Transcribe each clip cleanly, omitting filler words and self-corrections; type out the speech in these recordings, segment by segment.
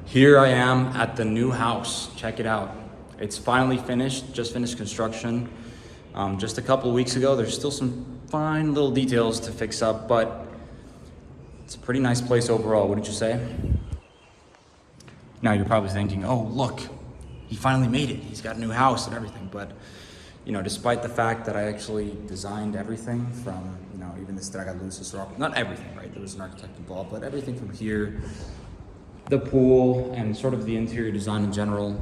Here I am at the new house. Check it out. It's finally finished, just finished construction. Just a couple of weeks ago. There's still some fine little details to fix up, but it's a pretty nice place overall, wouldn't you say? Now you're probably thinking, oh, look, he finally made it. He's got a new house and everything. But, despite the fact that I actually designed everything from, even this Draga Lucis rock, not everything, right? There was an architect involved, but everything from here, the pool and sort of the interior design in general,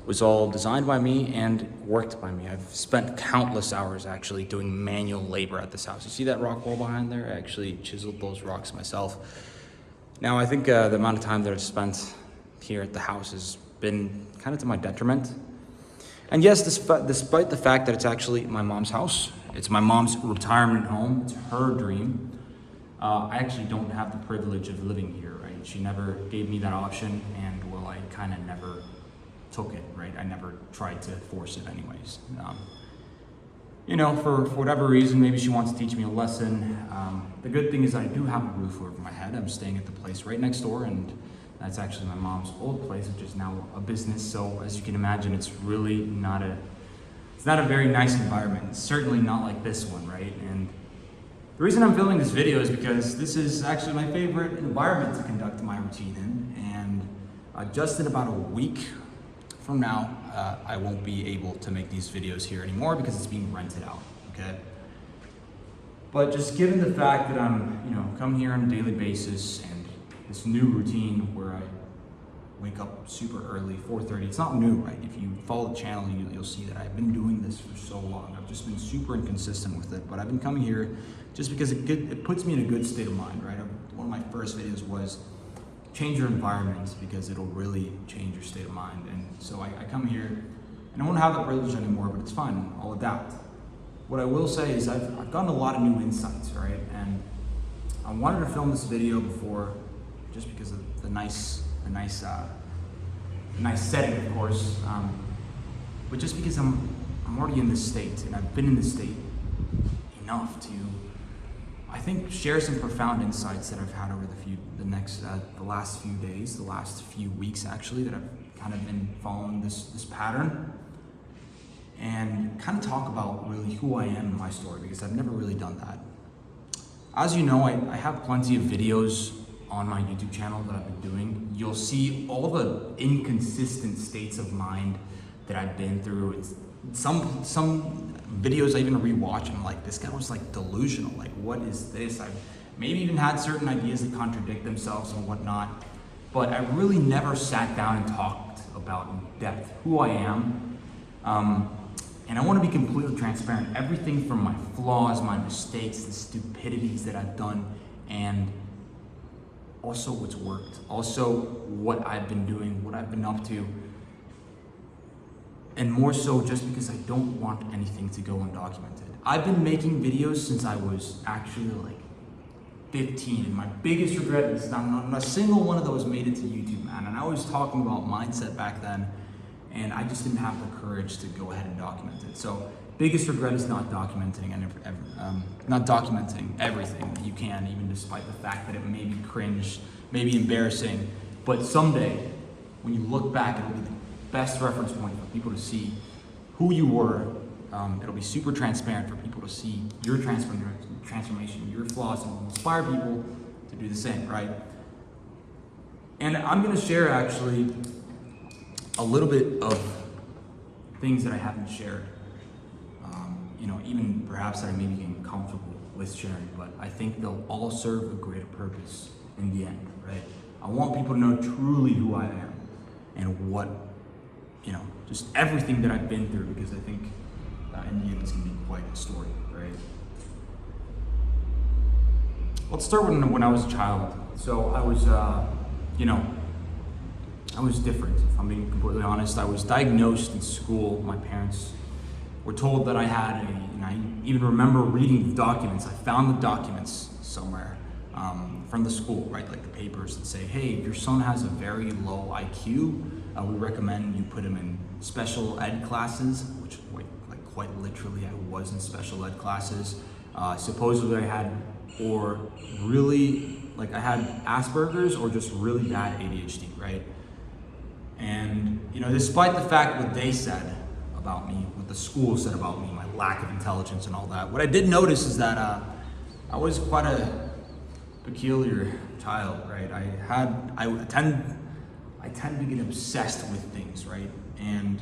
was all designed by me and worked by me. I've spent countless hours actually doing manual labor at this house. You see that rock wall behind there? I actually chiseled those rocks myself. Now, I think the amount of time that I've spent here at the house has been kind of to my detriment. And yes, despite the fact that it's actually my mom's house, it's my mom's retirement home, it's her dream, I actually don't have the privilege of living here, right? She never gave me that option, and well, I kind of never took it, right? I never tried to force it anyways. For whatever reason, maybe she wants to teach me a lesson. The good thing is I do have a roof over my head. I'm staying at the place right next door, and that's actually my mom's old place, which is now a business. So as you can imagine, it's really not a very nice environment. It's certainly not like this one, right? And the reason I'm filming this video is because this is actually my favorite environment to conduct my routine in. And just in about a week from now, I won't be able to make these videos here anymore because it's being rented out, okay? But just given the fact that I'm, come here on a daily basis, and this new routine where I wake up super early, 4:30, it's not new, right? If you follow the channel, you'll see that I've been doing this for so long. I've just been super inconsistent with it, but I've been coming here just because it puts me in a good state of mind, right? One of my first videos was change your environment because it'll really change your state of mind. And so I come here, and I won't have that privilege anymore, but it's fine, I'll adapt. What I will say is I've gotten a lot of new insights, right? And I wanted to film this video before, just because of the nice setting, of course, but just because I'm already in this state, and I've been in this state enough to, I think, share some profound insights that I've had over the last few days, the last few weeks actually, that I've kind of been following this pattern, and kind of talk about really who I am in my story, because I've never really done that. As you know, I have plenty of videos on my YouTube channel that I've been doing. You'll see all the inconsistent states of mind that I've been through. It's some videos I even rewatch, and I'm like, this guy was like delusional. Like, what is this? I've maybe even had certain ideas that contradict themselves and whatnot, but I really never sat down and talked about in depth who I am. And I want to be completely transparent. Everything from my flaws, my mistakes, the stupidities that I've done, and also what's worked, also what I've been doing, what I've been up to, and more so just because I don't want anything to go undocumented. I've been making videos since I was actually like 15, and my biggest regret is not a single one of those made it to YouTube, man. And I was talking about mindset back then, and I just didn't have the courage to go ahead and document it. So biggest regret is not documenting everything that you can, even despite the fact that it may be cringe, maybe embarrassing. But someday, when you look back, it'll be the best reference point for people to see who you were. It'll be super transparent for people to see your transformation, your flaws, and inspire people to do the same, right? And I'm gonna share actually a little bit of things that I haven't shared. Even perhaps that I may be getting comfortable with sharing, but I think they'll all serve a greater purpose in the end, right? I want people to know truly who I am and what, just everything that I've been through, because I think in the end it's gonna be quite a story, right? Let's start when I was a child. So I was, I was different, if I'm being completely honest. I was diagnosed in school. My parents were told that I had I even remember reading the documents. I found the documents somewhere from the school, right? Like the papers that say, hey, your son has a very low IQ. We recommend you put him in special ed classes, which quite literally I was in special ed classes. Supposedly I had, or really like I had Asperger's or just really bad ADHD, right? And, you know, despite the fact what they said about me, what the school said about me, my lack of intelligence and all that, what I did notice is that I was quite a peculiar child, right? I tend to get obsessed with things, right? And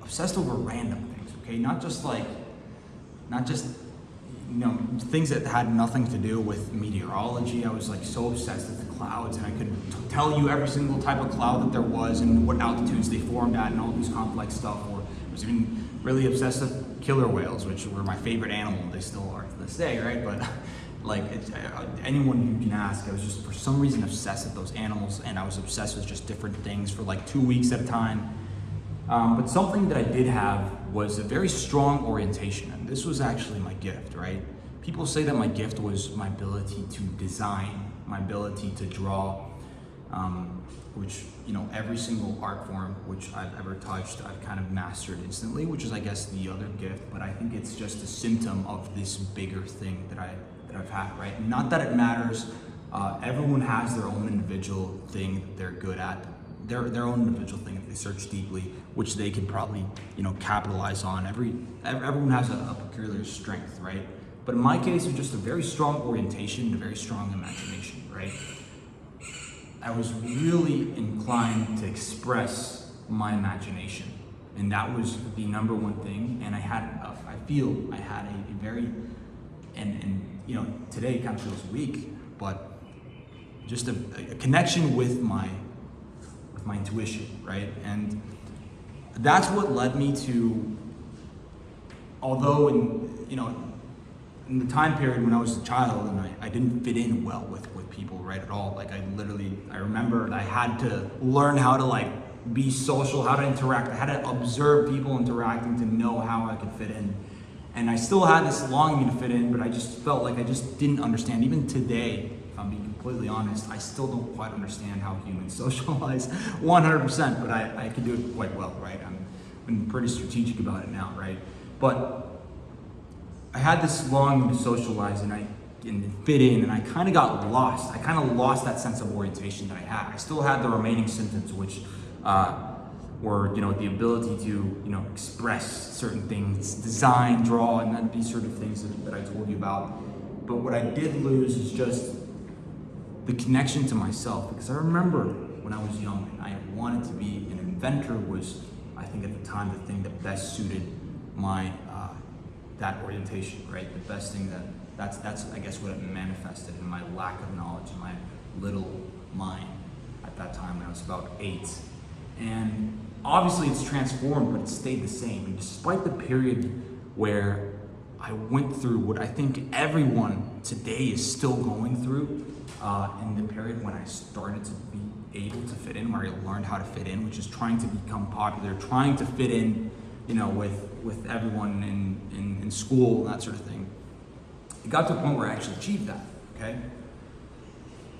obsessed over random things, okay? Not just things that had nothing to do with meteorology. I was like so obsessed with the clouds, and I could tell you every single type of cloud that there was and what altitudes they formed at and all these complex stuff. Or I was even really obsessed with killer whales, which were my favorite animal. They still are to this day, right? But like anyone you can ask, I was just for some reason obsessed with those animals, and I was obsessed with just different things for like 2 weeks at a time. But something that I did have was a very strong orientation, and this was actually my gift, right? People say that my gift was my ability to design, my ability to draw, which, you know, every single art form which I've ever touched, I've kind of mastered instantly, which is, I guess, the other gift. But I think it's just a symptom of this bigger thing that I've had, right? Not that it matters. Everyone has their own individual thing that they're good at. Their own individual thing if they search deeply, which they could probably, you know, capitalize on. Everyone has a peculiar strength, right? But in my case, it was just a very strong orientation and a very strong imagination, right? I was really inclined to express my imagination, and that was the number one thing. And I had a very, and you know, today it kind of feels weak, but just a connection with my intuition, right? And that's what led me to, although in the time period when I was a child and I didn't fit in well with people, right, at all. Like I remember I had to learn how to like be social, how to interact. I had to observe people interacting to know how I could fit in. And I still had this longing to fit in, but I just felt like I just didn't understand. Even today, if I'm being completely honest, I still don't quite understand how humans socialize 100%, but I can do it quite well, right? I'm been pretty strategic about it now, right? But I had this longing to socialize and fit in, and I kind of got lost. I kind of lost that sense of orientation that I had. I still had the remaining symptoms, which were, you know, the ability to, you know, express certain things, design, draw, and these sort of things that I told you about. But what I did lose is just the connection to myself, because I remember when I was young, I wanted to be an inventor. Was, I think at the time, the thing that best suited my that orientation, right? The best thing that's I guess what it manifested in my lack of knowledge, in my little mind at that time when I was about 8. And obviously it's transformed, but it stayed the same. And despite the period where I went through what I think everyone today is still going through, in the period when I started to be able to fit in, where I learned how to fit in, which is trying to become popular, trying to fit in, you know, with everyone in school and that sort of thing. It got to a point where I actually achieved that, okay?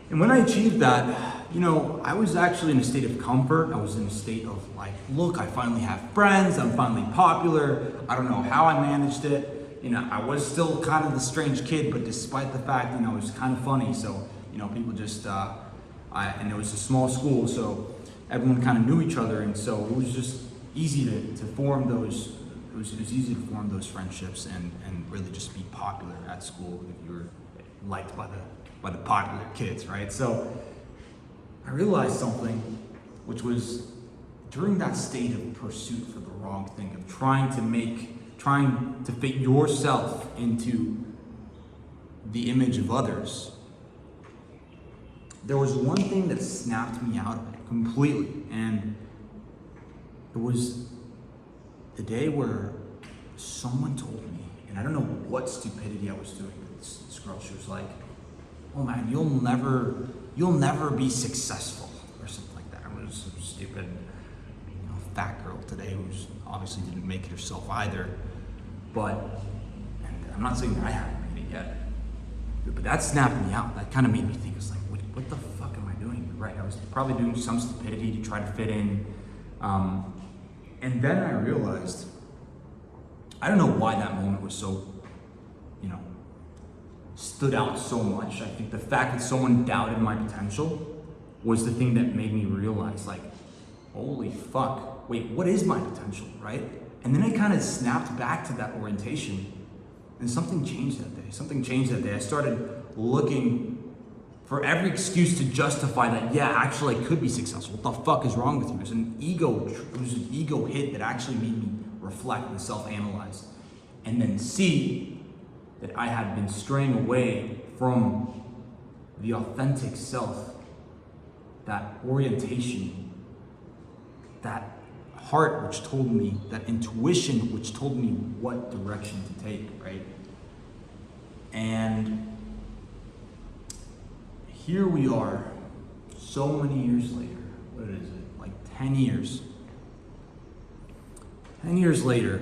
And when I achieved that, you know, I was actually in a state of comfort. I was in a state of like, look, I finally have friends, I'm finally popular. I don't know how I managed it. You know, I was still kind of the strange kid, but despite the fact, you know, it was kind of funny. So, you know, people just, and it was a small school, so everyone kind of knew each other. And so it was just easy to form those, it was easy to form those friendships and really just be popular at school if you were liked by the popular kids, right? So I realized something, which was during that state of pursuit for the wrong thing, of trying to fit yourself into the image of others, there was one thing that snapped me out of it completely. And it was the day where someone told me, and I don't know what stupidity I was doing, but this girl, she was like, oh man, you'll never be successful, or something like that. I was some stupid, you know, fat girl today who obviously didn't make it herself either. But, and I'm not saying that I haven't made it yet, but that snapped me out. That kind of made me think, it's like, wait, what the fuck am I doing? Right, I was probably doing some stupidity to try to fit in. And then I realized, I don't know why that moment was so, you know, stood out so much. I think the fact that someone doubted my potential was the thing that made me realize, like, holy fuck, wait, what is my potential, right? And then I kind of snapped back to that orientation, and something changed that day. Something changed that day. I started looking for every excuse to justify that, yeah, actually I could be successful. What the fuck is wrong with you? It was an ego hit that actually made me reflect and self-analyze. And then see that I had been straying away from the authentic self, that orientation, that heart which told me, that intuition which told me what direction to take, right? And here we are, so many years later. What is it, like 10 years? 10 years later,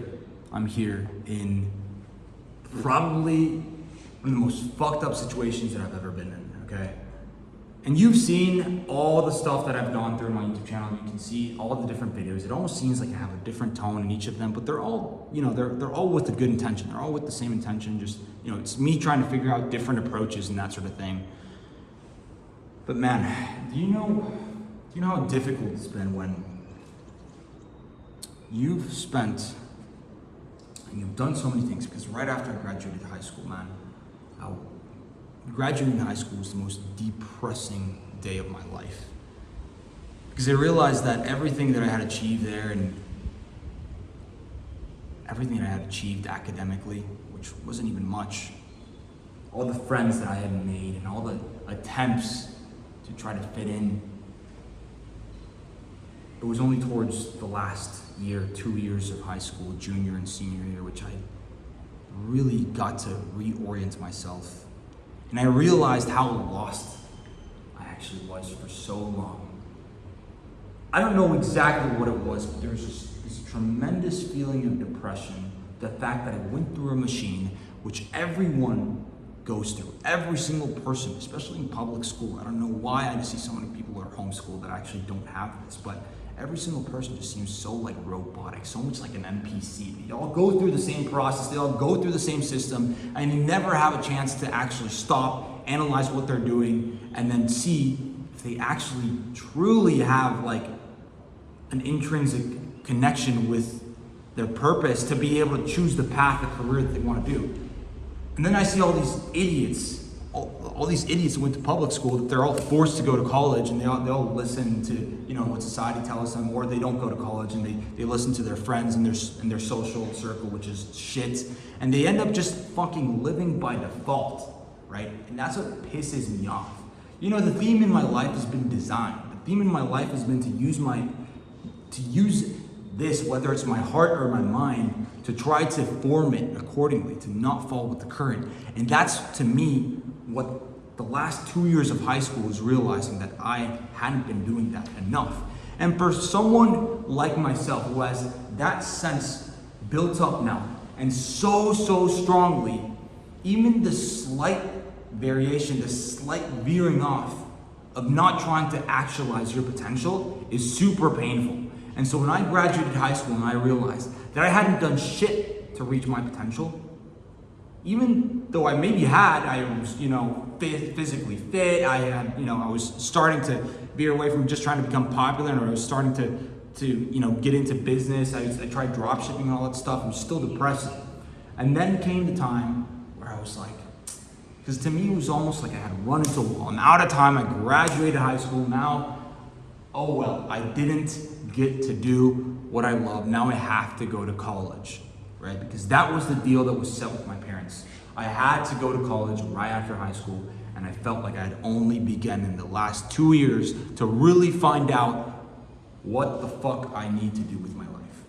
I'm here in probably one of the most fucked up situations that I've ever been in, okay? And you've seen all the stuff that I've gone through on my YouTube channel. You can see all the different videos. It almost seems like I have a different tone in each of them, but they're all, they're all with a good intention. They're all with the same intention. Just, it's me trying to figure out different approaches and that sort of thing. But man, do you know how difficult it's been when you've spent and you've done so many things? Because right after I graduated high school, man, graduating high school was the most depressing day of my life. Because I realized that everything that I had achieved there and everything that I had achieved academically, which wasn't even much, all the friends that I had made and all the attempts to try to fit in, it was only towards the last year, 2 years of high school, junior and senior year, which I really got to reorient myself. And I realized how lost I actually was for so long. I don't know exactly what it was, but there was just this tremendous feeling of depression. The fact that I went through a machine, which everyone goes through, every single person, especially in public school. I don't know why I just see so many people who are homeschooled that actually don't have this, but every single person just seems so like robotic, so much like an NPC. They all go through the same process, they all go through the same system, and you never have a chance to actually stop, analyze what they're doing, and then see if they actually truly have like an intrinsic connection with their purpose to be able to choose the path, the career that they want to do. And then I see all these idiots, all these idiots who went to public school, that they're all forced to go to college, and they all listen to what society tells them, or they don't go to college and they listen to their friends and their social circle, which is shit, and they end up just fucking living by default, right? And that's what pisses me off. The theme in my life has been design. The theme in my life has been to use this, whether it's my heart or my mind, to try to form it accordingly, to not fall with the current. And that's, to me, what the last 2 years of high school was realizing, that I hadn't been doing that enough. And for someone like myself who has that sense built up now, and so strongly, even the slight variation, the slight veering off of not trying to actualize your potential is super painful. And so when I graduated high school and I realized that I hadn't done shit to reach my potential, even though I maybe had, I was, physically fit, I had, I was starting to veer away from just trying to become popular, and I was starting to get into business. I tried drop shipping and all that stuff. I'm still depressed. And then came the time where I was like, because to me it was almost like I had run into a wall. I'm out of time, I graduated high school, now, oh well, I didn't get to do what I love. Now I have to go to college, right? Because that was the deal that was set with my parents. I had to go to college right after high school, and I felt like I had only begun in the last 2 years to really find out what the fuck I need to do with my life.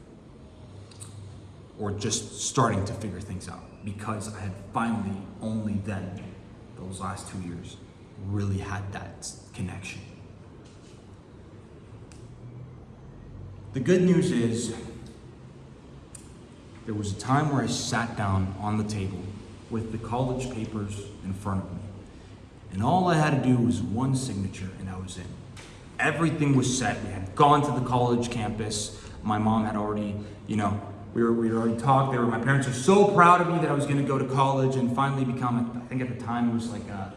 Or just starting to figure things out, because I had finally, only then, those last 2 years, really had that connection. The good news is, there was a time where I sat down on the table with the college papers in front of me, and all I had to do was one signature and I was in. Everything was set. We had gone to the college campus. My mom had already, we we'd already talked. My parents were so proud of me that I was going to go to college and finally become, I think at the time it was like, I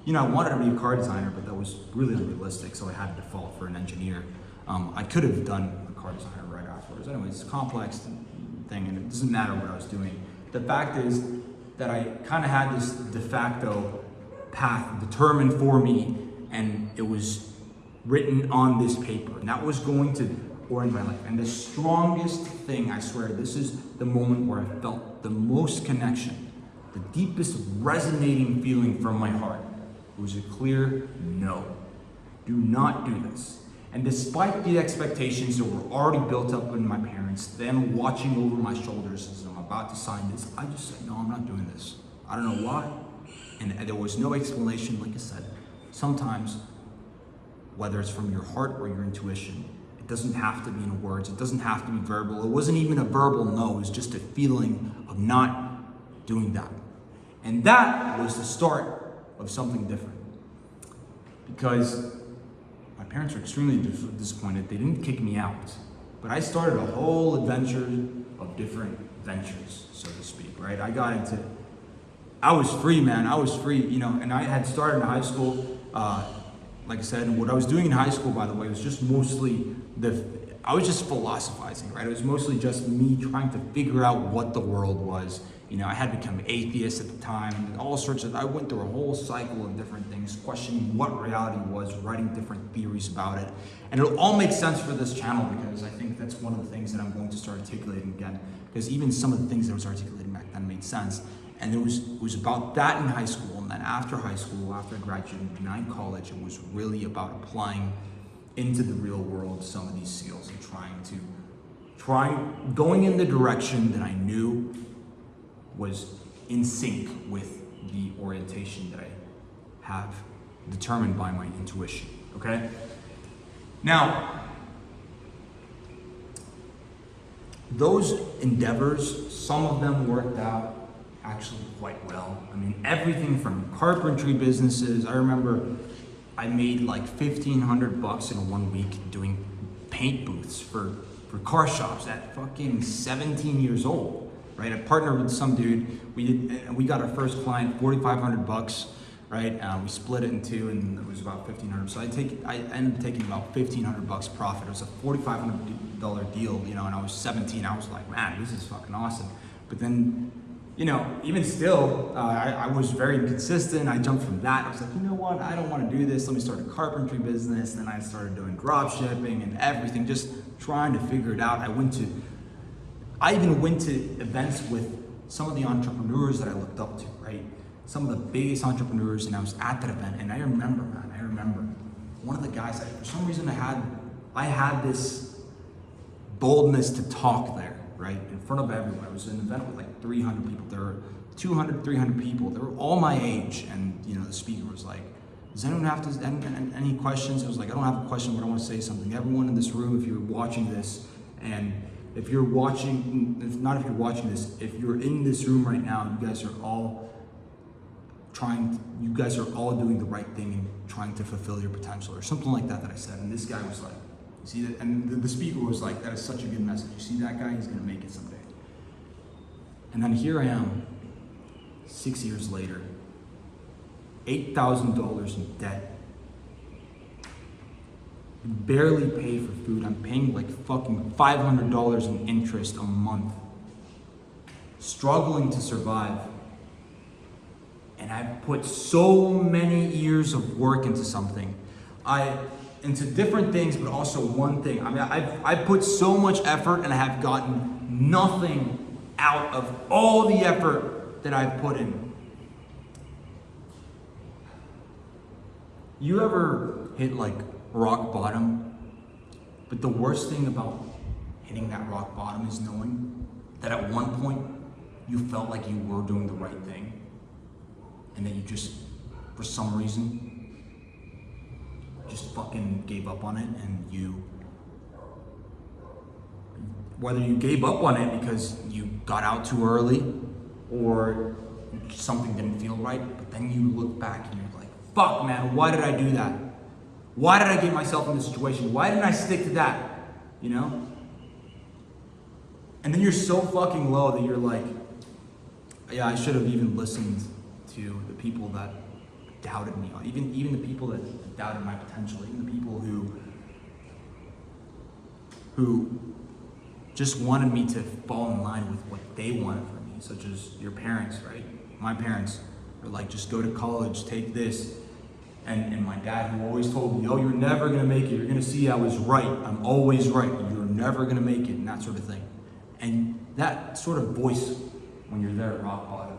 wanted to be a car designer, but that was really unrealistic, so I had to default for an engineer. I could have done a car designer right afterwards. Anyways, it's a complex thing, and it doesn't matter what I was doing. The fact is that I kind of had this de facto path determined for me, and it was written on this paper, and that was going to orient my life. And the strongest thing, I swear, this is the moment where I felt the most connection, the deepest resonating feeling from my heart. It was a clear no. Do not do this. And despite the expectations that were already built up in my parents, them watching over my shoulders as I'm about to sign this, I just said, no, I'm not doing this. I don't know why. And there was no explanation. Like I said, sometimes, whether it's from your heart or your intuition, it doesn't have to be in words. It doesn't have to be verbal. It wasn't even a verbal no. It was just a feeling of not doing that. And that was the start of something different. Because my parents were extremely disappointed. They didn't kick me out. But I started a whole adventure of different ventures, so to speak, right? I was free, man. I was free, and I had started in high school. Like I said, and what I was doing in high school, by the way, was just mostly I was just philosophizing, right? It was mostly just me trying to figure out what the world was. I had become atheist at the time, and I went through a whole cycle of different things, questioning what reality was, writing different theories about it. And it'll all make sense for this channel, because I think that's one of the things that I'm going to start articulating again, because even some of the things that I was articulating back then made sense. And it was about that in high school, and then after high school, after I graduated and began college, it was really about applying into the real world some of these skills and going in the direction that I knew was in sync with the orientation that I have determined by my intuition, okay? Now, those endeavors, some of them worked out actually quite well. I mean, everything from carpentry businesses. I remember I made like $1,500 in 1 week doing paint booths for car shops at fucking 17 years old, right? I partnered with some dude. We got our first client, $4,500, right? We split it in two, and it was about $1,500. So I ended up taking about $1,500 profit. It was a $4,500 deal, and I was 17. I was like, man, this is fucking awesome. But then, even still, I was very inconsistent. I jumped from that. I was like, you know what? I don't want to do this. Let me start a carpentry business. Then I started doing drop shipping and everything, just trying to figure it out. I even went to events with some of the entrepreneurs that I looked up to, right? Some of the biggest entrepreneurs, and I was at that event. And I remember one of the guys, for some reason I had this boldness to talk there, right? In front of everyone. It was an event with like 300 people. There were 200, 300 people. They were all my age. And, the speaker was like, does anyone have any questions? I was like, I don't have a question, but I want to say something. Everyone in this room, if you're watching this, and if you're watching this, if you're in this room right now, you guys are all doing the right thing and trying to fulfill your potential, or something like that I said. And this guy was like, you see that? And the speaker was like, that is such a good message. You see that guy? He's going to make it someday. And then here I am, 6 years later, $8,000 in debt. Barely pay for food. I'm paying like fucking $500 in interest a month. Struggling to survive. And I've put so many years of work into something. Into different things, but also one thing. I mean, I've put so much effort, and I have gotten nothing out of all the effort that I've put in. You ever hit like rock bottom? But the worst thing about hitting that rock bottom is knowing that at one point you felt like you were doing the right thing, and then you just, for some reason, just fucking gave up on it. And whether you gave up on it because you got out too early or something didn't feel right, but then you look back and you're like, fuck man, why did I do that? Why did I get myself in this situation? Why didn't I stick to that? And then you're so fucking low that you're like, yeah, I should have even listened to the people that doubted me, even the people that doubted my potential, even the people who just wanted me to fall in line with what they wanted from me, such as your parents, right? My parents were like, just go to college, take this. And my dad, who always told me, oh, you're never gonna make it. You're gonna see I was right. I'm always right. You're never gonna make it, and that sort of thing. And that sort of voice, when you're there at rock bottom,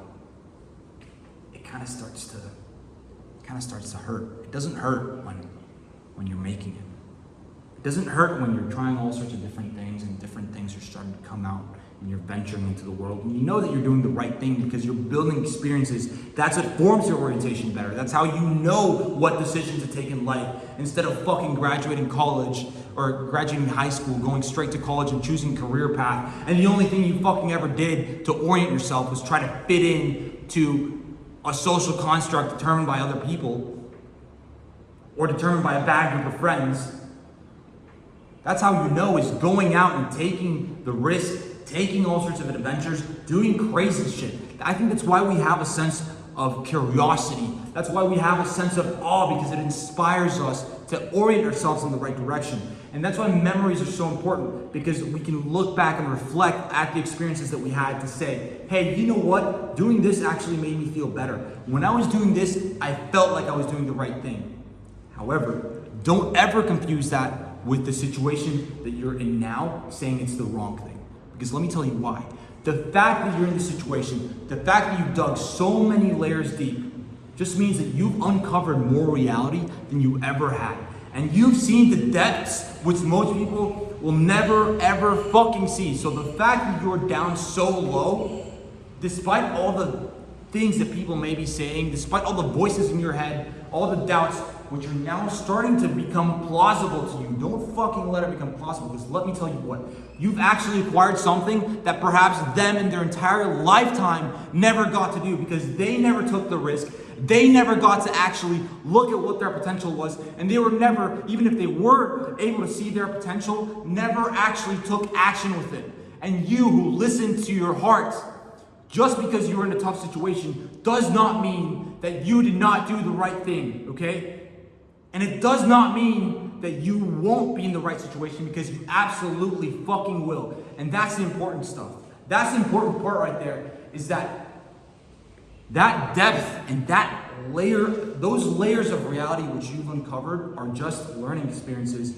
it kind of starts to hurt. It doesn't hurt when you're making it. It doesn't hurt when you're trying all sorts of different things and different things are starting to come out and you're venturing into the world. And you know that you're doing the right thing because you're building experiences. That's what forms your orientation better. That's how you know what decision to take in life instead of fucking graduating college or graduating high school, going straight to college and choosing career path. And the only thing you fucking ever did to orient yourself was try to fit in to a social construct determined by other people or determined by a bad group of friends. That's how you know, is going out and taking the risk, taking all sorts of adventures, doing crazy shit. I think that's why we have a sense of curiosity. That's why we have a sense of awe, because it inspires us to orient ourselves in the right direction. And that's why memories are so important, because we can look back and reflect at the experiences that we had to say, hey, you know what? Doing this actually made me feel better. When I was doing this, I felt like I was doing the right thing. However, don't ever confuse that with the situation that you're in now, saying it's the wrong thing. Because let me tell you why. The fact that you're in this situation, the fact that you've dug so many layers deep, just means that you've uncovered more reality than you ever had. And you've seen the depths which most people will never ever fucking see. So the fact that you're down so low, despite all the things that people may be saying, despite all the voices in your head, all the doubts, which are now starting to become plausible to you. Don't fucking let it become plausible, because let me tell you what, you've actually acquired something that perhaps them in their entire lifetime never got to do, because they never took the risk. They never got to actually look at what their potential was, and they were never, even if they were able to see their potential, never actually took action with it. And you who listen to your heart, just because you're in a tough situation does not mean that you did not do the right thing, okay? And it does not mean that you won't be in the right situation, because you absolutely fucking will. And that's the important stuff. That's the important part right there, is that depth and that layer, those layers of reality which you've uncovered are just learning experiences.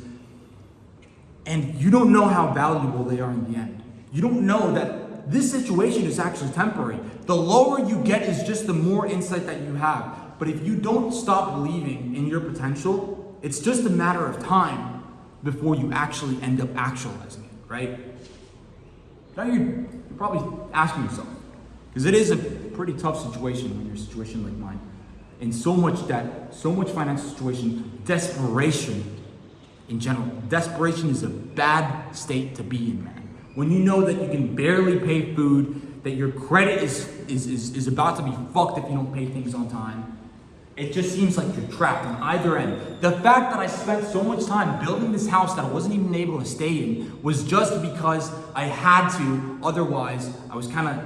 And you don't know how valuable they are in the end. You don't know that this situation is actually temporary. The lower you get is just the more insight that you have. But if you don't stop believing in your potential, it's just a matter of time before you actually end up actualizing it, right? Now you're probably asking yourself, because it is a pretty tough situation when you're in a situation like mine. In so much debt, so much financial situation, desperation in general. Desperation is a bad state to be in, man. When you know that you can barely pay food, that your credit is about to be fucked if you don't pay things on time. It just seems like you're trapped on either end. The fact that I spent so much time building this house that I wasn't even able to stay in was just because I had to. Otherwise, I was kind of,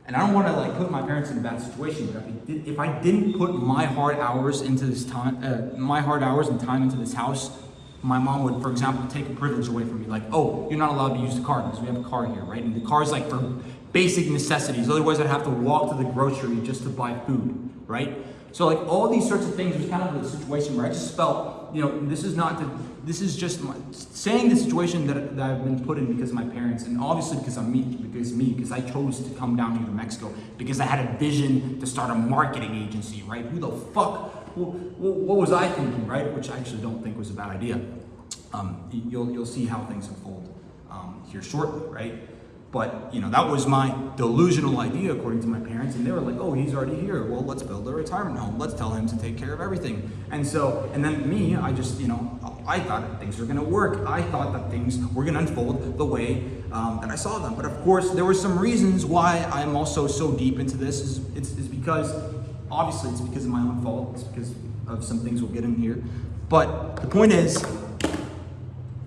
and I don't want to like put my parents in a bad situation, but if I didn't put my hard hours into this time, my hard hours and time into this house, my mom would, for example, take a privilege away from me. Like, oh, you're not allowed to use the car because we have a car here, right? And the car's like for basic necessities. Otherwise, I'd have to walk to the grocery just to buy food, right? So like all these sorts of things was kind of a situation where I just felt, you know, this is just saying the situation that I've been put in because of my parents, and obviously because I chose to come down here to Mexico because I had a vision to start a marketing agency, right? Who the fuck, what was I thinking, right? Which I actually don't think was a bad idea. You'll see how things unfold here shortly, right? But, you know, that was my delusional idea according to my parents, and they were like, oh, he's already here. Well, let's build a retirement home. Let's tell him to take care of everything. And so, and then me, I just, you know, I thought that things were gonna work. I thought that things were gonna unfold the way that I saw them. But of course, there were some reasons why I'm also so deep into this. It's because, obviously, it's because of my own fault. It's because of some things we'll get in here. But the point is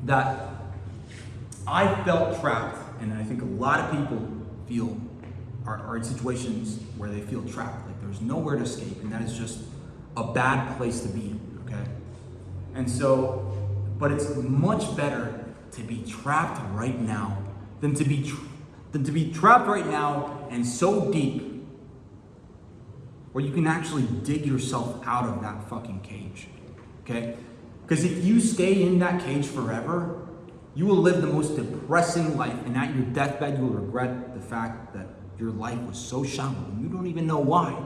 that I felt trapped And I think a lot of people are in situations where they feel trapped, like there's nowhere to escape, and that is just a bad place to be in, okay? And so, but it's much better to be trapped right now than to be trapped right now and so deep where you can actually dig yourself out of that fucking cage, okay? Because if you stay in that cage forever, you will live the most depressing life, and at your deathbed, you will regret the fact that your life was so shallow, and you don't even know why,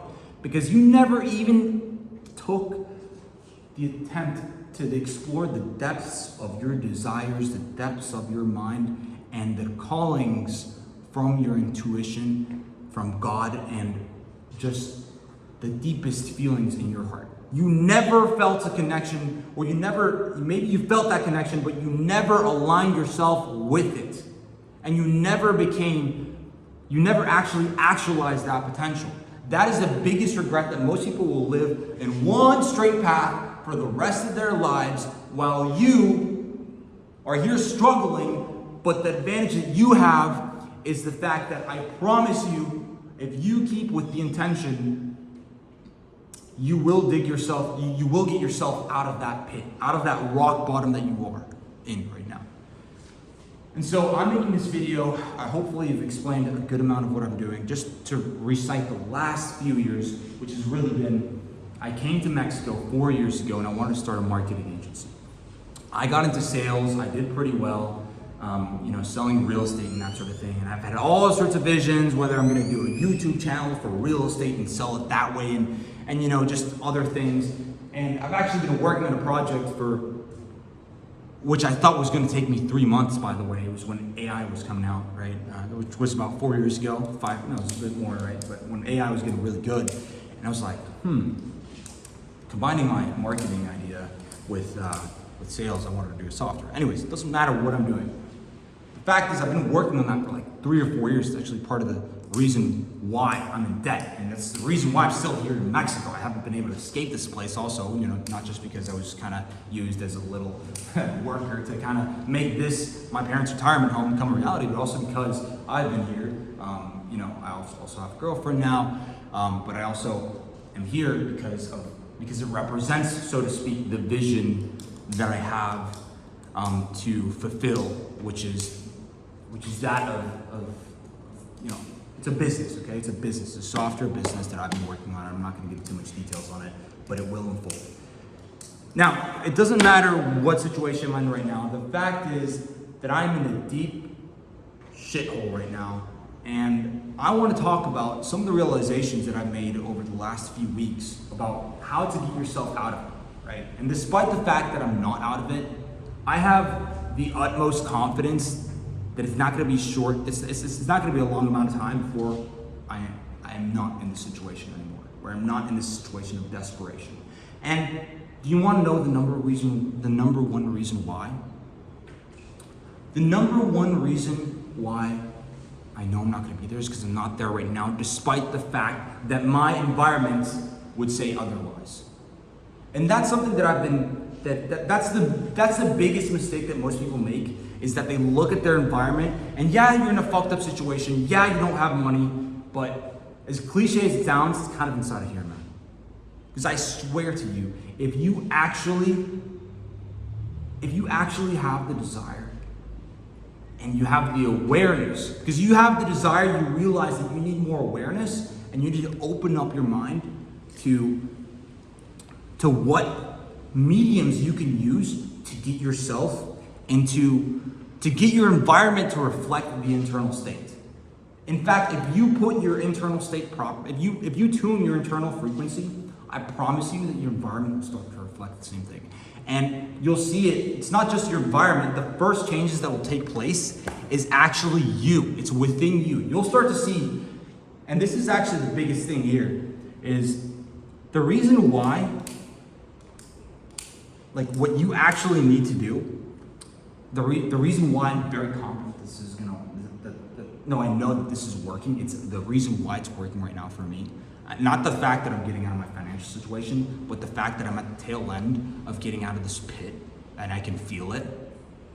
because you never even took the attempt to explore the depths of your desires, the depths of your mind, and the callings from your intuition, from God, and just the deepest feelings in your heart. You never felt a connection, or maybe you felt that connection, but you never aligned yourself with it. And you never actually actualized that potential. That is the biggest regret, that most people will live in one straight path for the rest of their lives while you are here struggling. But the advantage that you have is the fact that I promise you, if you keep with the intention, you will dig yourself, you will get yourself out of that pit, out of that rock bottom that you are in right now. And so I'm making this video, I hopefully have explained a good amount of what I'm doing, just to recite the last few years, which has really been, I came to Mexico 4 years ago and I wanted to start a marketing agency. I got into sales, I did pretty well, selling real estate and that sort of thing. And I've had all sorts of visions, whether I'm gonna do a YouTube channel for real estate and sell it that way, and just other things. And I've actually been working on a project which I thought was gonna take me 3 months, by the way. It was when AI was coming out, right? Which was about 4 years ago, it was a bit more, right? But when AI was getting really good, and I was like, combining my marketing idea with sales, I wanted to do a software. Anyways, it doesn't matter what I'm doing. The fact is, I've been working on that for like 3 or 4 years. It's actually part of the reason why I'm in debt, and that's the reason why I'm still here in Mexico. I haven't been able to escape this place also, not just because I was kind of used as a little worker to kind of make this, my parents' retirement home, become a reality, but also because I've been here. I also have a girlfriend now, but I also am here because it represents, so to speak, the vision that I have to fulfill, which is that of it's a business, okay? It's a business, a software business that I've been working on. I'm not going to give too much details on it, but it will unfold. Now, it doesn't matter what situation I'm in right now. The fact is that I'm in a deep shithole right now, and I want to talk about some of the realizations that I've made over the last few weeks about how to get yourself out of it, right? And despite the fact that I'm not out of it, I have the utmost confidence that it's not going to be short, it's not going to be a long amount of time before I am not in this situation anymore, where I'm not in this situation of desperation. And do you want to know the number one reason why? The number one reason why I know I'm not going to be there is because I'm not there right now, despite the fact that my environment would say otherwise. And that's something that that's the biggest mistake that most people make, is that they look at their environment and you're in a fucked up situation, you don't have money, but as cliche as it sounds, it's kind of inside of here, man. Because I swear to you, if you actually have the desire and you have the awareness, because you have the desire, you realize that you need more awareness and you need to open up your mind to what mediums you can use to get yourself into, to get your environment to reflect the internal state. In fact, if you put your internal state proper, if you tune your internal frequency, I promise you that your environment will start to reflect the same thing. And you'll see it, it's not just your environment, the first changes that will take place is actually you, it's within you. You'll start to see, and this is actually the biggest thing here, is the reason why, like what you actually need to do, the reason why I'm very confident this is I know that this is working. It's the reason why it's working right now for me. Not the fact that I'm getting out of my financial situation, but the fact that I'm at the tail end of getting out of this pit and I can feel it,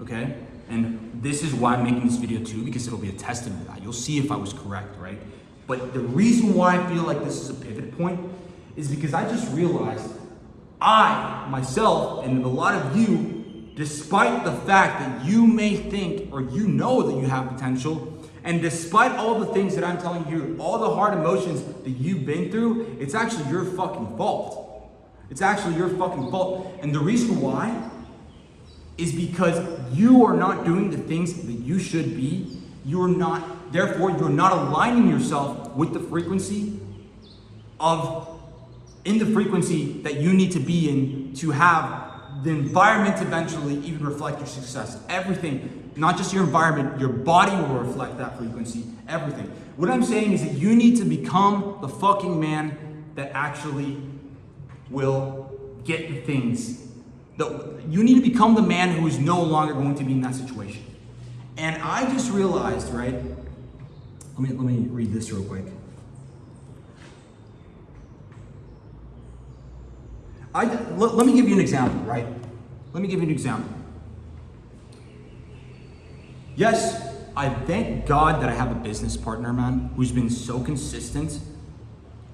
okay? And this is why I'm making this video too, because it'll be a testament to that. You'll see if I was correct, right? But the reason why I feel like this is a pivot point is because I just realized I, myself, and a lot of you, despite the fact that you may think or you know that you have potential, and despite all the things that I'm telling you, all the hard emotions that you've been through, it's actually your fucking fault. It's actually your fucking fault. And the reason why is because you are not doing the things that you should be. You're not, therefore, you're not aligning yourself with the frequency that you need to be in to have the environment eventually even reflect your success. Everything, not just your environment, your body will reflect that frequency, everything. What I'm saying is that you need to become the fucking man that actually will get the things. You need to become the man who is no longer going to be in that situation. And I just realized, right? Let me read this real quick. Let me give you an example, right? Let me give you an example. Yes, I thank God that I have a business partner, man, who's been so consistent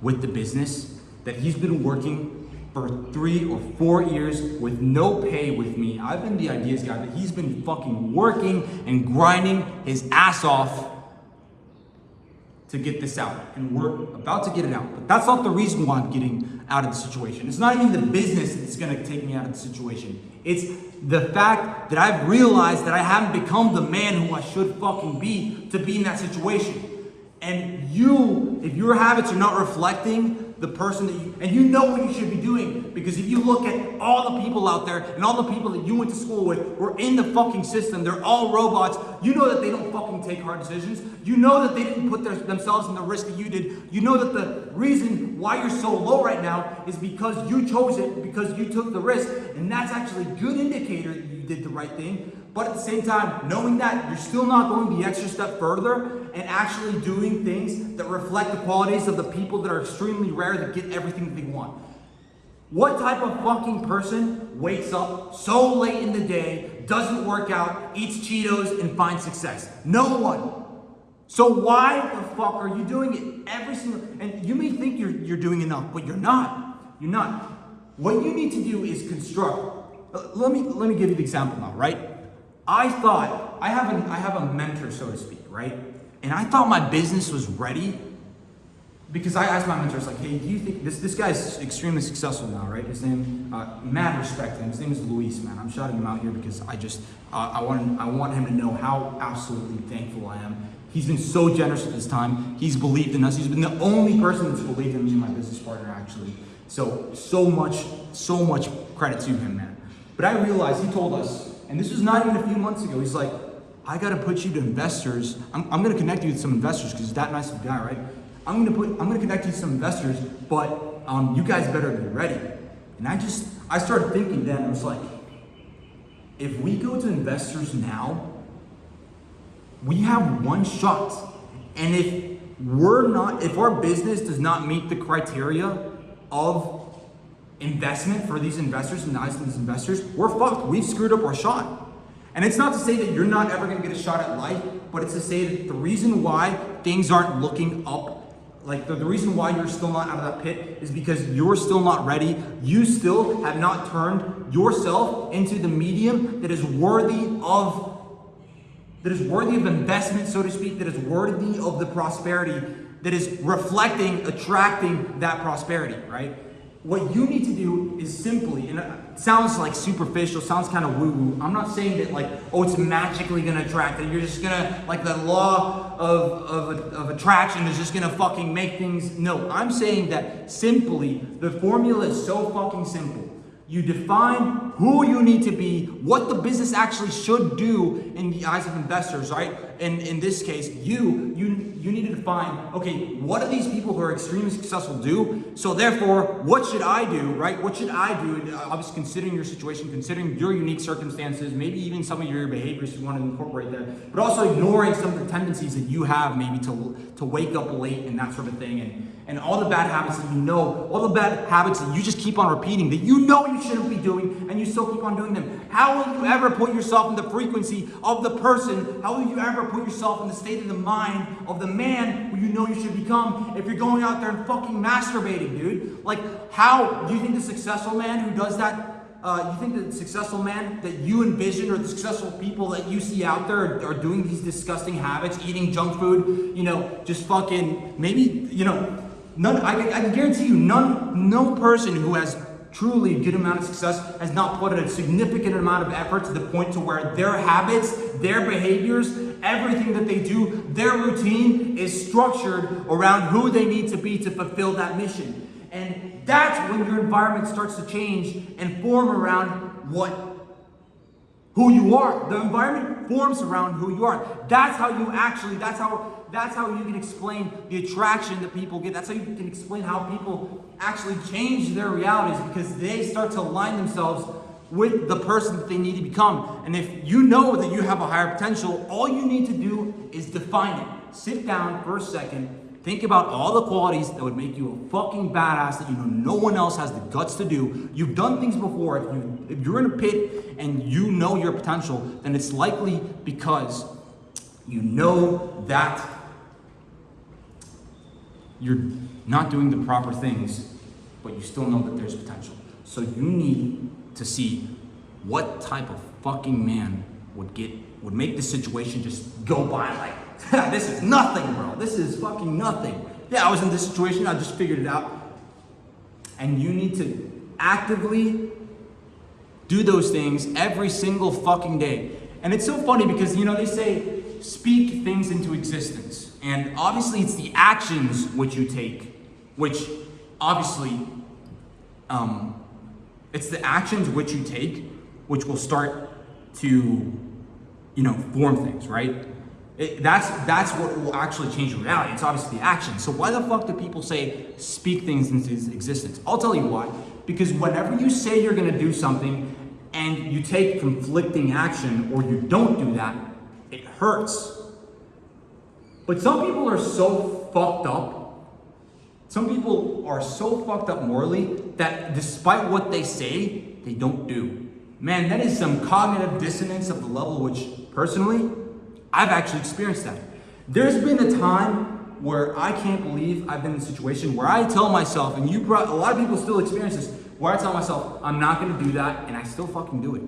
with the business that he's been working for 3 or 4 years with no pay with me. I've been the ideas guy, but he's been fucking working and grinding his ass off to get this out. And we're about to get it out. But that's not the reason why I'm getting out of the situation. It's not even the business that's gonna take me out of the situation. It's the fact that I've realized that I haven't become the man who I should fucking be to be in that situation. And you, if your habits are not reflecting the person that you, and you know what you should be doing, because if you look at all the people out there and all the people that you went to school with were in the fucking system, they're all robots. You know that they don't fucking take hard decisions. You know that they didn't put themselves in the risk that you did. You know that the reason why you're so low right now is because you chose it, because you took the risk, and that's actually a good indicator that you did the right thing. But at the same time, knowing that, you're still not going the extra step further and actually doing things that reflect the qualities of the people that are extremely rare that get everything that they want. What type of fucking person wakes up so late in the day, doesn't work out, eats Cheetos, and finds success? No one. So why the fuck are you doing it every single? And you may think you're doing enough, but you're not. You're not. What you need to do is construct. Let me give you the example now, right? I thought I have a mentor, so to speak, right? And I thought my business was ready because I asked my mentors, like, hey, do you think this guy's extremely successful now, right? His name, mad respect to him. His name is Luis, man. I'm shouting him out here because I want him to know how absolutely thankful I am. He's been so generous with his time. He's believed in us. He's been the only person that's believed in me and my business partner, actually. So much credit to him, man. But I realized he told us, and this was not even a few months ago, he's like, I gotta put you to investors. I'm gonna connect you with some investors because he's that nice of a guy, right? I'm gonna connect you to some investors, but you guys better be ready. And I started thinking then, I was like, if we go to investors now, we have one shot. And if our business does not meet the criteria of investment for these investors and eyes of these investors, we're fucked. We've screwed up our shot. And it's not to say that you're not ever gonna get a shot at life, but it's to say that the reason why things aren't looking up, like the reason why you're still not out of that pit is because you're still not ready. You still have not turned yourself into the medium that is worthy of investment, so to speak, that is worthy of the prosperity, that is reflecting, attracting that prosperity, right? What you need to do is simply, and it sounds like superficial, sounds kind of woo-woo. I'm not saying that like, oh, it's magically gonna attract, that you're just gonna, like the law of attraction is just gonna fucking make things. No, I'm saying that simply, the formula is so fucking simple. You define who you need to be, what the business actually should do in the eyes of investors, right? And in this case, you need to define, okay, what do these people who are extremely successful do? So therefore, what should I do, right? What should I do? And obviously considering your situation, considering your unique circumstances, maybe even some of your behaviors you want to incorporate there, but also ignoring some of the tendencies that you have maybe to wake up late and that sort of thing. and all the bad habits that you know, all the bad habits that you just keep on repeating, that you know you shouldn't be doing, and you still keep on doing them. How will you ever put yourself in the frequency of the person? How will you ever put yourself in the state of the mind of the man who you know you should become if you're going out there and fucking masturbating, dude? Like, how do you think the successful man who does that, you think the successful man that you envision, or the successful people that you see out there are doing these disgusting habits, eating junk food, just fucking, maybe, I can guarantee you, no person who has truly a good amount of success has not put in a significant amount of effort to the point to where their habits, their behaviors, everything that they do, their routine is structured around who they need to be to fulfill that mission. And that's when your environment starts to change and form around who you are. The environment forms around who you are. That's how you can explain the attraction that people get. That's how you can explain how people actually change their realities, because they start to align themselves with the person that they need to become. And if you know that you have a higher potential, all you need to do is define it. Sit down for a second. Think about all the qualities that would make you a fucking badass that you know no one else has the guts to do. You've done things before. If you're in a pit and you know your potential, then it's likely because you know that you're not doing the proper things, but you still know that there's potential. So you need to see what type of fucking man would make this situation just go by like, this is nothing, bro. This is fucking nothing. Yeah, I was in this situation, I just figured it out. And you need to actively do those things every single fucking day. And it's so funny because, they say, speak things into existence. And obviously it's the actions which you take, which obviously, it's the actions which you take, which will start to, form things, right? That's what will actually change your reality. It's obviously the action. So why the fuck do people say speak things into existence? I'll tell you why. Because whenever you say you're gonna do something and you take conflicting action, or you don't do that, it hurts. But some people are so fucked up. Some people are so fucked up morally that despite what they say, they don't do. Man, that is some cognitive dissonance of the level which, personally, I've actually experienced that. There's been a time where I can't believe I've been in a situation where I tell myself, and a lot of people still experience this, where I tell myself, I'm not gonna do that, and I still fucking do it.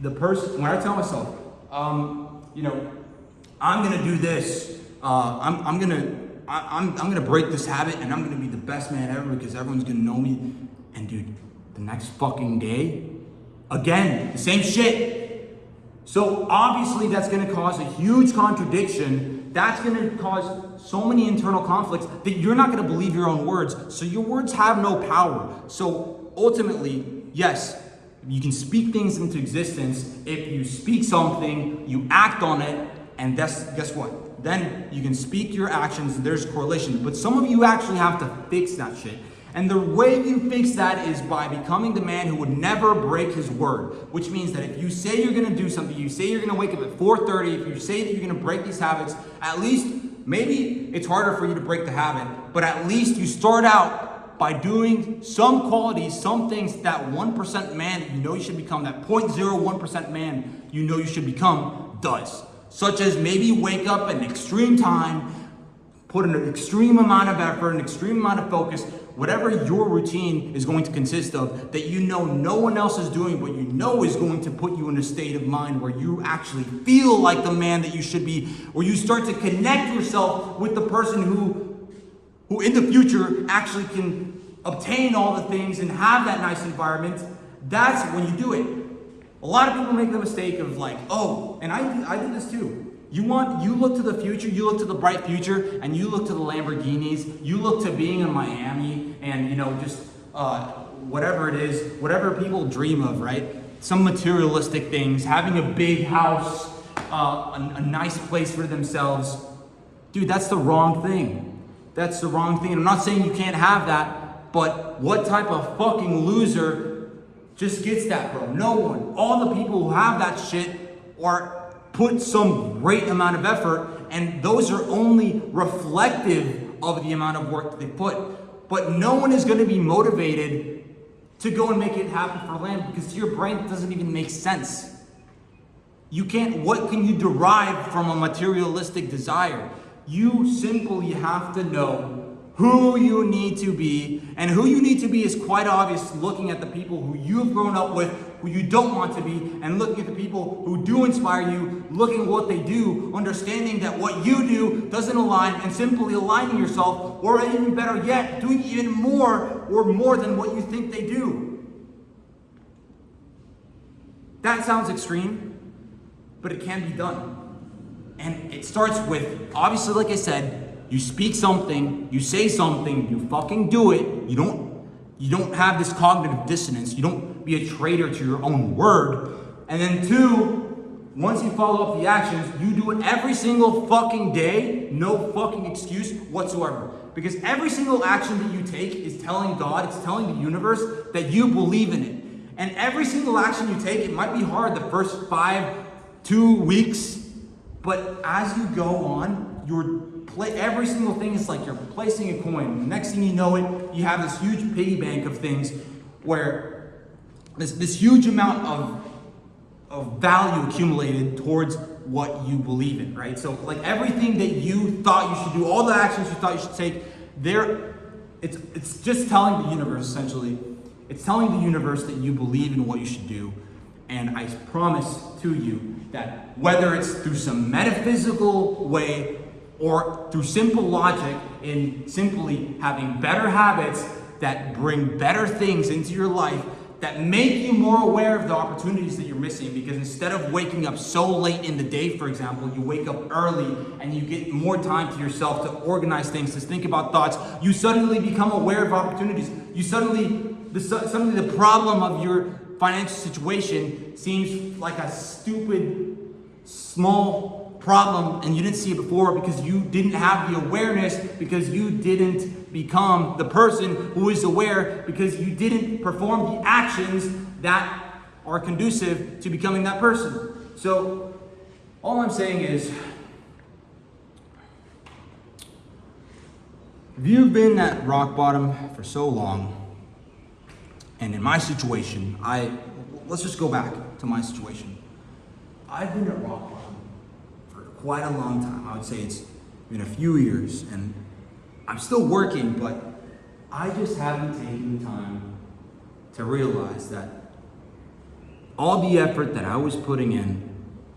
When I tell myself, I'm gonna do this, I'm gonna break this habit, and I'm gonna be the best man ever because everyone's gonna know me. And dude, the next fucking day, again, the same shit. So obviously that's gonna cause a huge contradiction. That's gonna cause so many internal conflicts that you're not gonna believe your own words. So your words have no power. So ultimately, yes, you can speak things into existence. If you speak something, you act on it, and guess what? Then you can speak your actions, and there's correlation. But some of you actually have to fix that shit. And the way you fix that is by becoming the man who would never break his word. Which means that if you say you're gonna do something, you say you're gonna wake up at 4:30, if you say that you're gonna break these habits, at least, maybe it's harder for you to break the habit, but at least you start out by doing some qualities, some things that 1% man that you know you should become, that 0.01% man you know you should become does. Such as maybe wake up at an extreme time, put in an extreme amount of effort, an extreme amount of focus, whatever your routine is going to consist of, that you know no one else is doing, but you know is going to put you in a state of mind where you actually feel like the man that you should be, where you start to connect yourself with the person who in the future actually can obtain all the things and have that nice environment. That's when you do it. A lot of people make the mistake of like, oh, and I do this too. You look to the future, you look to the bright future, and you look to the Lamborghinis, you look to being in Miami, and just whatever it is, whatever people dream of, right? Some materialistic things, having a big house, a nice place for themselves. Dude, that's the wrong thing. That's the wrong thing. And I'm not saying you can't have that, but what type of fucking loser just gets that, bro? No one. All the people who have that shit put some great amount of effort, and those are only reflective of the amount of work that they put. But no one is going to be motivated to go and make it happen for land, because to your brain it doesn't even make sense. What can you derive from a materialistic desire? You simply have to know who you need to be, and who you need to be is quite obvious looking at the people who you've grown up with, who you don't want to be, and looking at the people who do inspire you, looking at what they do, understanding that what you do doesn't align, and simply aligning yourself, or even better yet, doing even more or more than what you think they do. That sounds extreme, but it can be done. And it starts with, obviously, like I said, you speak something, you say something, you fucking do it. You don't have this cognitive dissonance. You don't be a traitor to your own word. And then two, once you follow up the actions, you do it every single fucking day, no fucking excuse whatsoever. Because every single action that you take is telling God, it's telling the universe that you believe in it. And every single action you take, it might be hard the first 2 weeks, but as you go on, every single thing is like you're placing a coin. The next thing you know it, you have this huge piggy bank of things where this huge amount of value accumulated towards what you believe in, right? So like everything that you thought you should do, all the actions you thought you should take, it's just telling the universe, essentially. It's telling the universe that you believe in what you should do. And I promise to you that whether it's through some metaphysical way or through simple logic in simply having better habits that bring better things into your life, that make you more aware of the opportunities that you're missing, because instead of waking up so late in the day, for example, you wake up early and you get more time to yourself to organize things, to think about thoughts, you suddenly become aware of opportunities. Suddenly the problem of your financial situation seems like a stupid, small problem, and you didn't see it before because you didn't have the awareness, because you didn't become the person who is aware, because you didn't perform the actions that are conducive to becoming that person. So all I'm saying is, if you've been at rock bottom for so long, and in my situation, let's just go back to my situation. I've been at rock bottom for quite a long time. I would say it's been a few years, and I'm still working, but I just haven't taken the time to realize that all the effort that I was putting in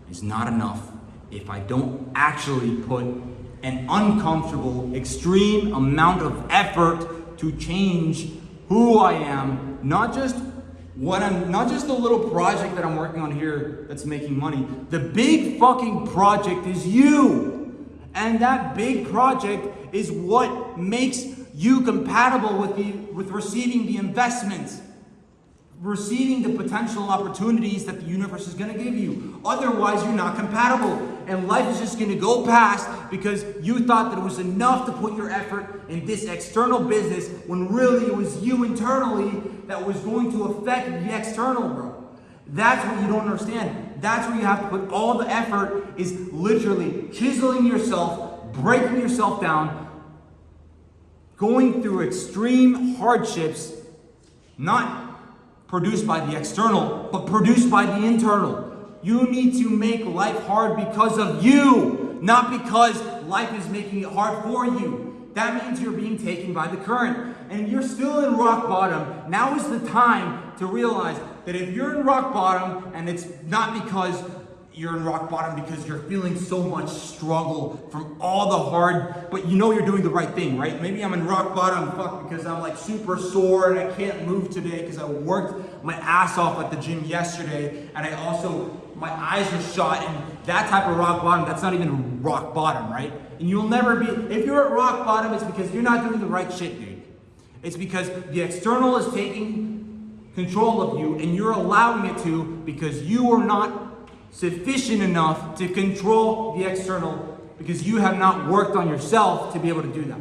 is not enough if I don't actually put an uncomfortable, extreme amount of effort to change who I am, not just the little project that I'm working on here that's making money. The big fucking project is you. And that big project is what makes you compatible with receiving the investment, receiving the potential opportunities that the universe is going to give you. Otherwise, you're not compatible. And life is just going to go past because you thought that it was enough to put your effort in this external business when really it was you internally that was going to affect the external, bro. That's what you don't understand. That's where you have to put all the effort, is literally chiseling yourself, breaking yourself down, going through extreme hardships, not produced by the external, but produced by the internal. You need to make life hard because of you, not because life is making it hard for you. That means you're being taken by the current, and you're still in rock bottom. Now is the time to realize that if you're in rock bottom, and it's not because you're in rock bottom because you're feeling so much struggle from all the hard, but you know you're doing the right thing, right? Maybe I'm in rock bottom, because I'm like super sore and I can't move today because I worked my ass off at the gym yesterday, and my eyes are shot, and that type of rock bottom, that's not even rock bottom, right? And you'll never be, if you're at rock bottom, it's because you're not doing the right shit, dude. It's because the external is taking control of you, and you're allowing it to, because you are not sufficient enough to control the external, because you have not worked on yourself to be able to do that.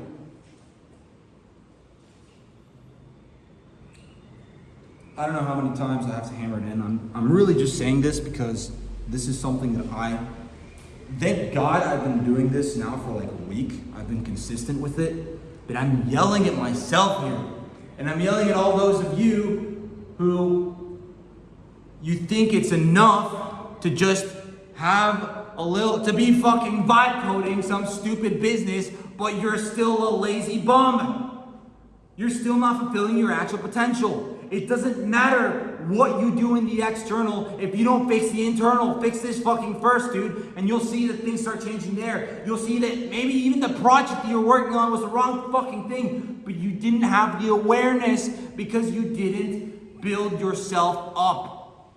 I don't know how many times I have to hammer it in. I'm really just saying this because this is something that I thank God I've been doing this now for like a week. I've been consistent with it, but I'm yelling at myself here. And I'm yelling at all those of you who you think it's enough to just have a little, to be fucking vibe coding some stupid business, but you're still a lazy bum. You're still not fulfilling your actual potential. It doesn't matter what you do in the external if you don't fix the internal. Fix this fucking first, dude, and you'll see that things start changing there. You'll see that maybe even the project that you're working on was the wrong fucking thing, but you didn't have the awareness because you didn't build yourself up.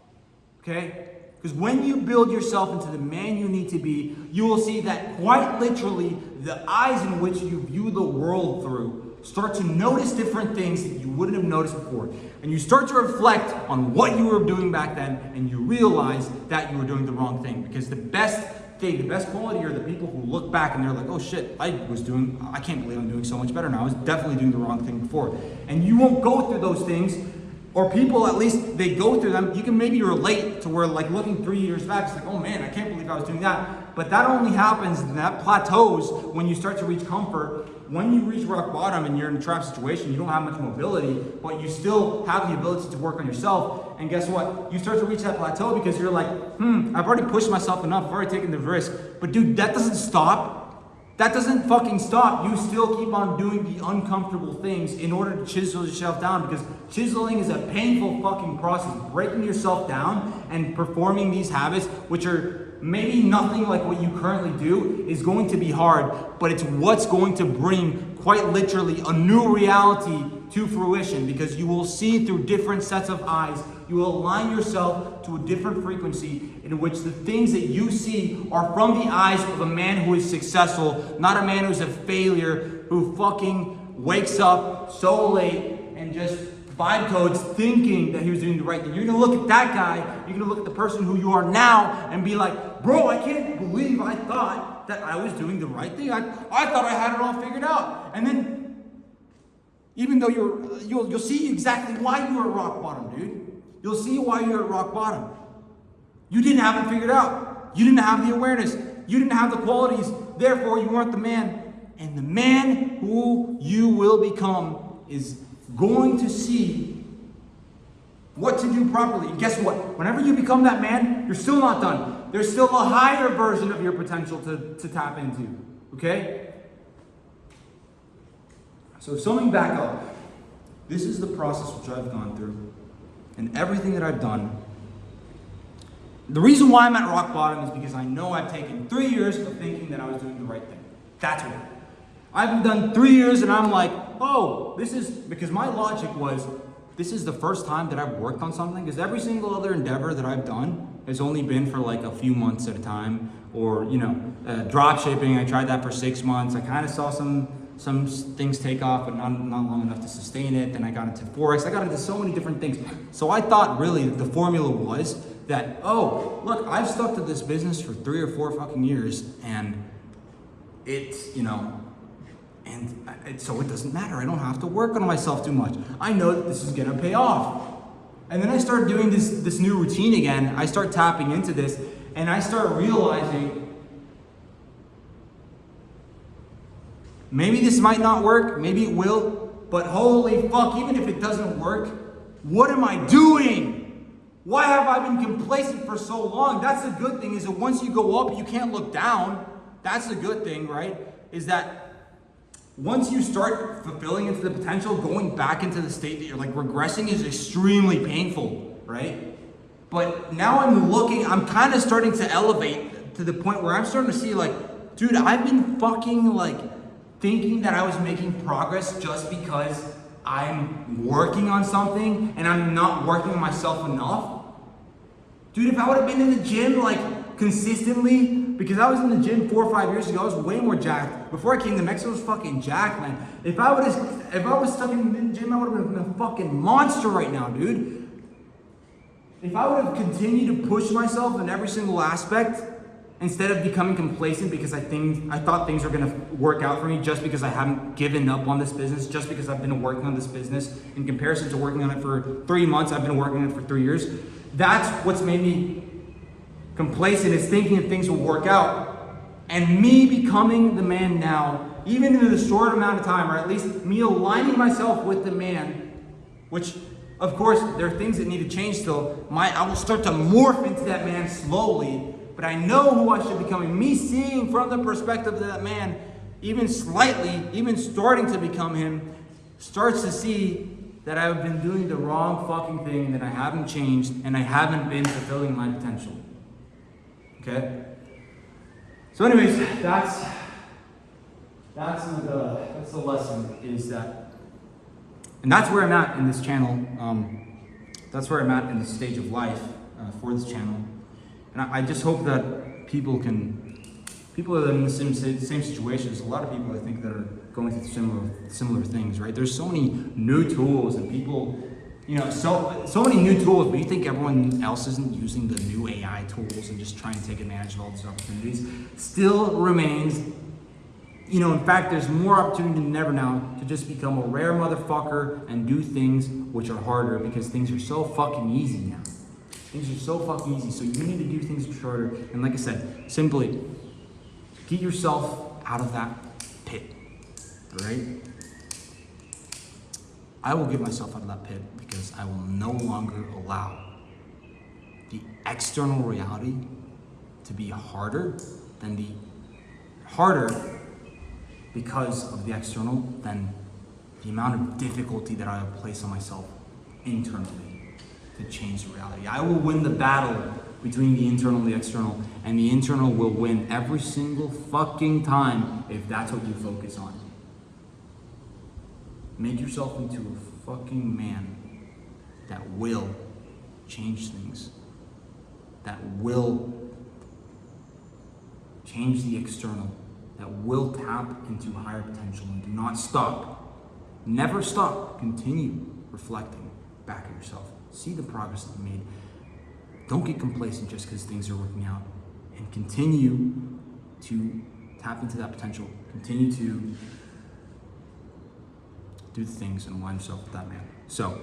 Okay? Because when you build yourself into the man you need to be, you will see that quite literally the eyes in which you view the world through start to notice different things that you wouldn't have noticed before. And you start to reflect on what you were doing back then, and you realize that you were doing the wrong thing. Because the best thing, the best quality are the people who look back and they're like, oh shit, I can't believe I'm doing so much better now. I was definitely doing the wrong thing before. And you won't go through those things, or people at least, they go through them. You can maybe relate to where like looking 3 years back, it's like, oh man, I can't believe I was doing that. But that only happens, and that plateaus when you start to reach comfort. When you reach rock bottom and you're in a trap situation, you don't have much mobility, but you still have the ability to work on yourself. And guess what? You start to reach that plateau because you're like, I've already pushed myself enough, I've already taken the risk. But dude, that doesn't stop. That doesn't fucking stop. You still keep on doing the uncomfortable things in order to chisel yourself down, because chiseling is a painful fucking process. Breaking yourself down and performing these habits, which are maybe nothing like what you currently do, is going to be hard, but it's what's going to bring quite literally a new reality to fruition, because you will see through different sets of eyes. You will align yourself to a different frequency in which the things that you see are from the eyes of a man who is successful, not a man who's a failure, who fucking wakes up so late and just vibe codes thinking that he was doing the right thing. You're gonna look at that guy, you're gonna look at the person who you are now and be like, bro, I can't believe I thought that I was doing the right thing. I thought I had it all figured out. And then, even though you'll see exactly why you're at rock bottom, dude. You'll see why you're at rock bottom. You didn't have it figured out. You didn't have the awareness. You didn't have the qualities. Therefore, you weren't the man. And the man who you will become is going to see what to do properly. And guess what? Whenever you become that man, you're still not done. There's still a higher version of your potential to tap into. Okay? So summing back up, this is the process which I've gone through. And everything that I've done. The reason why I'm at rock bottom is because I know I've taken 3 years of thinking that I was doing the right thing. That's what. I've done 3 years and I'm like, oh, this is, because my logic was, this is the first time that I've worked on something, because every single other endeavor that I've done has only been for like a few months at a time, or, drop shipping, I tried that for 6 months. I kind of saw some things take off, but not long enough to sustain it. Then I got into Forex. I got into so many different things. So I thought really the formula was that, oh, look, I've stuck to this business for 3 or 4 fucking years, and it's, so it doesn't matter. I don't have to work on myself too much. I know that this is gonna pay off. And then I start doing this new routine again. I start tapping into this, and I start realizing, maybe this might not work, maybe it will, but holy fuck, even if it doesn't work, what am I doing? Why have I been complacent for so long? That's the good thing, is that once you go up, you can't look down. That's the good thing, right? Is that once you start fulfilling into the potential, going back into the state that you're like regressing is extremely painful, right? But now I'm kind of starting to elevate to the point where I'm starting to see like, dude, I've been fucking like thinking that I was making progress just because I'm working on something and I'm not working on myself enough. Dude, if I would have been in the gym like consistently, because I was in the gym 4 or 5 years ago, I was way more jacked. Before I came to Mexico, I was fucking jacked, man. If I was stuck in the gym, I would have been a fucking monster right now, dude. If I would have continued to push myself in every single aspect, instead of becoming complacent because I thought things were gonna work out for me just because I haven't given up on this business, just because I've been working on this business, in comparison to working on it for 3 months, I've been working on it for 3 years. That's what's made me complacent, is thinking that things will work out. And me becoming the man now, even in a short amount of time, or at least me aligning myself with the man, which, of course, there are things that need to change still. I will start to morph into that man slowly, but I know who I should be becoming. Me seeing from the perspective of that man, even slightly, even starting to become him, starts to see that I've been doing the wrong fucking thing, that I haven't changed, and I haven't been fulfilling my potential. Okay? So anyways, that's the lesson, is that, and that's where I'm at in this channel. That's where I'm at in this stage of life for this channel. And I just hope that people that are in the same situation. There's a lot of people, I think, that are going through similar things, right? There's so many new tools, and people, so many new tools, but you think everyone else isn't using the new AI tools and just trying to take advantage of all these opportunities. Still remains, in fact, there's more opportunity than ever now to just become a rare motherfucker and do things which are harder, because things are so fucking easy now. Things are so fucking easy, so you need to do things which are harder. And like I said, simply get yourself out of that pit, all right? I will get myself out of that pit because I will no longer allow the external reality to be harder because of the external than the amount of difficulty that I have placed on myself internally to change the reality. I will win the battle between the internal and the external, and the internal will win every single fucking time if that's what you focus on. Make yourself into a fucking man that will change things, that will change the external, that will tap into higher potential, and do not stop. Never stop. Continue reflecting back at yourself. See the progress that you made. Don't get complacent just because things are working out, and continue to tap into that potential. Continue to do the things and align yourself with that man. So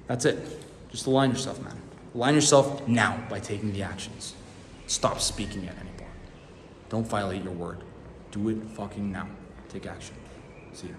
that's it. Just align yourself, man. Align yourself now by taking the actions. Stop speaking it anymore. Don't violate your word. Do it fucking now. Take action. See ya.